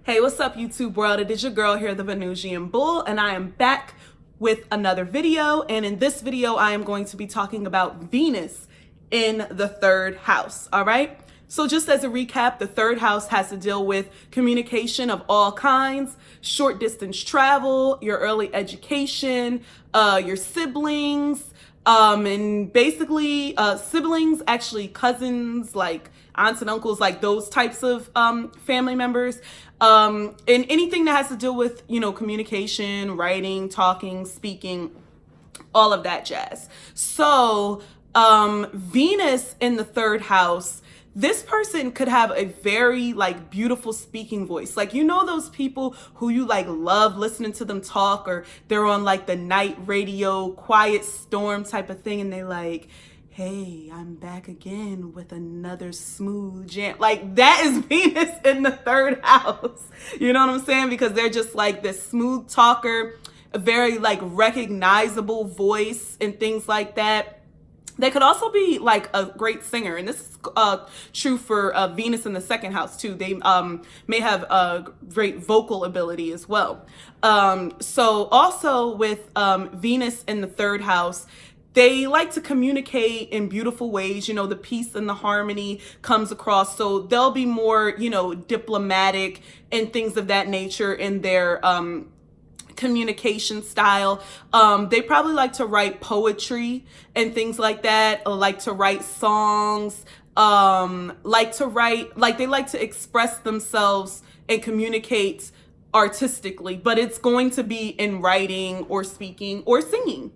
Hey, what's up, YouTube world? It is your girl here, the Venusian Bull, and I am back with another video. And in this video, I am going to be talking about Venus in the third house. All right. So just as a recap, the third house has to deal with communication of all kinds, short distance travel, your early education, your siblings, and basically siblings, actually cousins, like aunts and uncles, like those types of family members, and anything that has to deal with, communication, writing, talking, speaking, all of that jazz. So Venus in the third house, this person could have a very beautiful speaking voice. Like, those people who you love listening to them talk, or they're on the night radio, quiet storm type of thing, and they hey, I'm back again with another smooth jam. That is Venus in the third house. You know what I'm saying? Because they're just this smooth talker, a very recognizable voice and things like that. They could also be a great singer, and this is true for Venus in the second house too. They may have a great vocal ability as well. So also with Venus in the third house, they like to communicate in beautiful ways. The peace and the harmony comes across. So they'll be more, diplomatic and things of that nature in their communication style. They probably like to write poetry and things like that, or like to write songs, they like to express themselves and communicate artistically, but it's going to be in writing or speaking or singing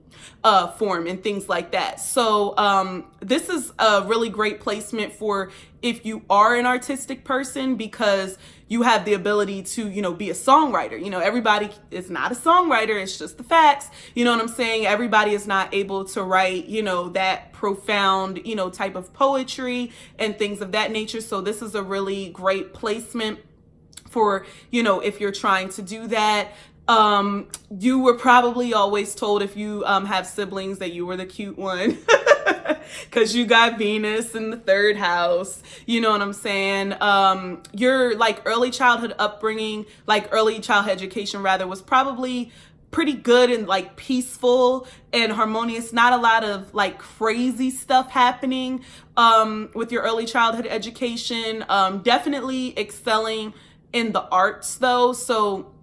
form and things like that. So this is a really great placement for if you are an artistic person, because you have the ability to, be a songwriter. Everybody is not a songwriter. It's just the facts. You know what I'm saying? Everybody is not able to write, that profound, type of poetry and things of that nature. So this is a really great placement for, if you're trying to do that. You were probably always told, if you have siblings, that you were the cute one because you got Venus in the third house. You know what I'm saying? Your early childhood upbringing, early childhood education rather, was probably pretty good and peaceful and harmonious. Not a lot of crazy stuff happening with your early childhood education. Definitely excelling in the arts though. So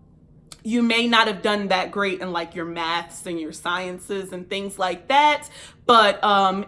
you may not have done that great in your maths and your sciences and things like that, but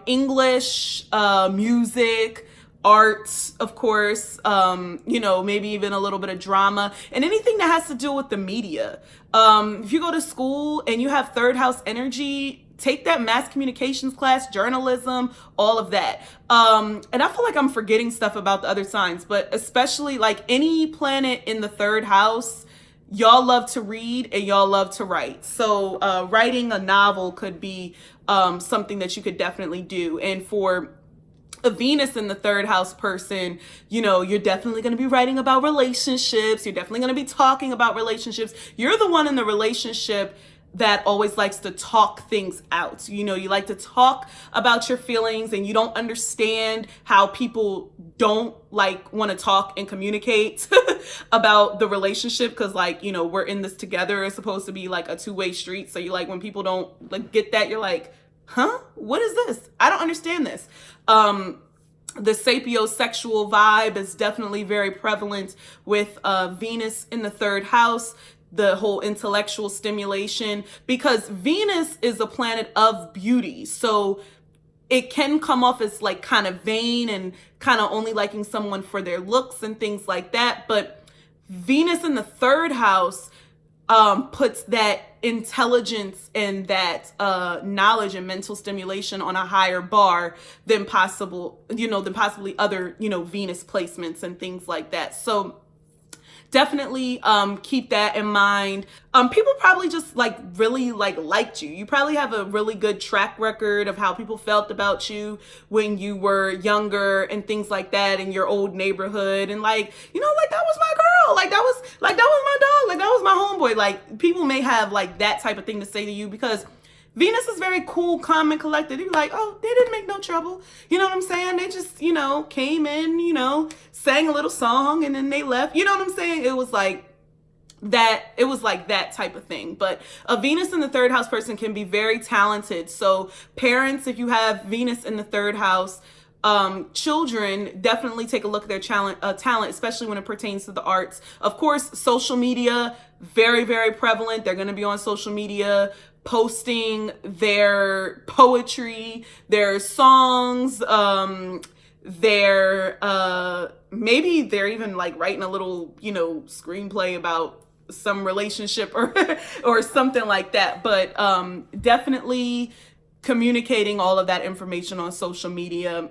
English, music, arts, of course, maybe even a little bit of drama and anything that has to do with the media. If you go to school and you have third house energy, take that mass communications class, journalism, all of that. And I feel like I'm forgetting stuff about the other signs, but especially any planet in the third house, y'all love to read and y'all love to write. So writing a novel could be something that you could definitely do. And for a Venus in the third house person, you're definitely going to be writing about relationships. You're definitely going to be talking about relationships. You're the one in the relationship that always likes to talk things out. You like to talk about your feelings, and you don't understand how people don't want to talk and communicate about the relationship, because we're in this together. It's supposed to be a two-way street. So you when people don't get that, you're huh? What is this? I don't understand this. The sapiosexual vibe is definitely very prevalent with Venus in the third house. The whole intellectual stimulation, because Venus is a planet of beauty. So it can come off as kind of vain and kind of only liking someone for their looks and things like that. But Venus in the third house puts that intelligence and that knowledge and mental stimulation on a higher bar than possibly other, Venus placements and things like that. So definitely keep that in mind. People probably just really liked you. You probably have a really good track record of how people felt about you when you were younger and things like that in your old neighborhood. And that was my girl. That was my dog. That was my homeboy. People may have that type of thing to say to you, because Venus is very cool, calm, and collected. You're oh, they didn't make no trouble. You know what I'm saying? They just, came in, sang a little song, and then they left. You know what I'm saying? It was that it was like that type of thing. But a Venus in the third house person can be very talented. So parents, if you have Venus in the third house, children, definitely take a look at their talent, especially when it pertains to the arts. Of course, social media, very, very prevalent. They're going to be on social media posting their poetry, their songs, maybe they're even like writing a little, screenplay about some relationship or something like that. But definitely communicating all of that information on social media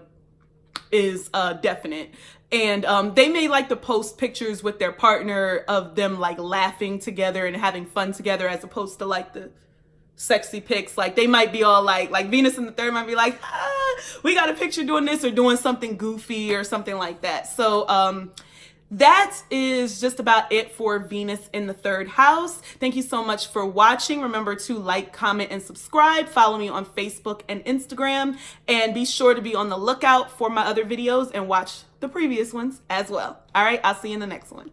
is definite. And they may like to post pictures with their partner of them like laughing together and having fun together, as opposed to like the sexy pics. Like they might be all like Venus in the third might be like, we got a picture doing this or doing something goofy or something like that. So that is just about it for Venus in the third house. Thank you so much for watching. Remember to like, comment, and subscribe. Follow me on Facebook and Instagram. And be sure to be on the lookout for my other videos and watch the previous ones as well. All right, I'll see you in the next one.